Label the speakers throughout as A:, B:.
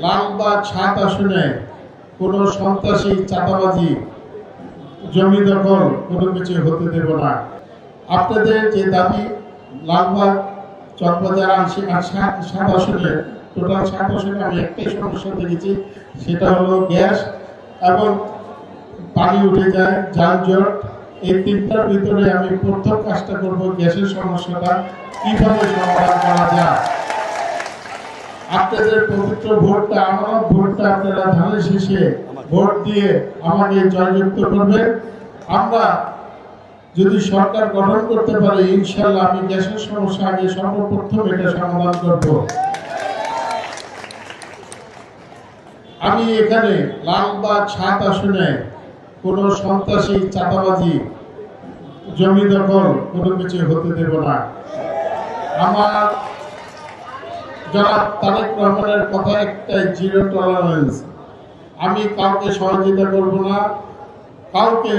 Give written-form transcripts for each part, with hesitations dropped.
A: লালবাগ ৭ আসনে কোনো সন্ত্রাসী চাঁদাবাজি জমি দখল কোনো কিছু হতে দেব না। আপনাদের যে দাবি লালবাগ চকবাজার ৭ আসনে টোটাল ৭ আসনে আমি একটাই সমস্যা দেখেছি, সেটা হলো গ্যাস এবং পানি উঠে যায়, যানজট। এই তিনটার ভিতরে আমি প্রথম কাজটা করব গ্যাসের সমস্যাটা কিভাবে সমাধান করা যায়। আপনাদের পবিত্র ভোটটা, আমানত ভোটটা আপনারা ধানের শেষে ভোট দিয়ে আমাকে জয়যুক্ত করবেন। আমরা যদি সরকার গঠন করতে পারে ইনশাআল্লাহ আমি গ্যাসের সমস্যা আগে সর্বপ্রথম এটা সমাধান করব। আমি এখানে লালবাগ ৭ আসনে কোনো সন্ত্রাসী চাঁদাবাজি জমি দখল কোনো কিছু হতে দেব না। আমার জনাব তারেক রহমানের কথা একটাই, জিরো টলারেন্স। আমি কাউকে সহযোগিতা করব না, কাউকে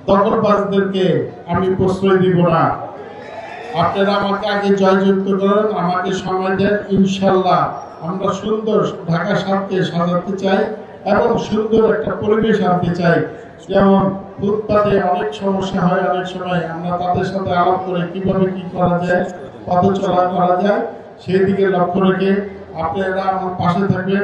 A: দখলবাজদেরকে আমি প্রশ্রয় দিব না। আপনারা আমাকে আগে জয়যুক্ত করেন, আমাকে সময় দেন। ইনশাল্লাহ আমরা সুন্দর ঢাকা শহরকে সাজাতে চাই এবং সুন্দর একটা পরিবেশ আনতে চাই। যেমন ফুটপাতে অনেক সমস্যা হয়, অনেক সময় আমরা তাদের সাথে আলাপ করে কিভাবে কি করা যায়, পথ চলা করা যায়, সেই দিকে লক্ষ্য রেখে আপনারা আমার পাশে থাকবেন।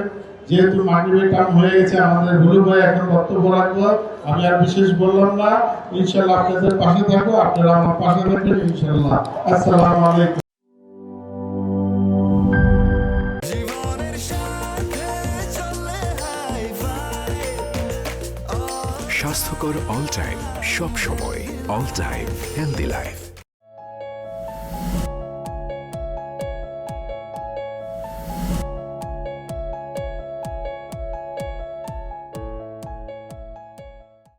A: যেহেতু মাগরিবের টাইম হয়ে গেছে, আমাদের হুলু ভাই এখন বক্তব্য রাখবো, আমি আর বিশেষ বললাম না। ইনশাল্লাহ আপনাদের পাশে থাকবো, আপনারা আমার পাশে থাকবেন ইনশাল্লাহ। আসসালামু আলাইকুম।
B: স্বাস্থ্যকর অল টাইম, সব সময় অল টাইম হেলদি লাইফ।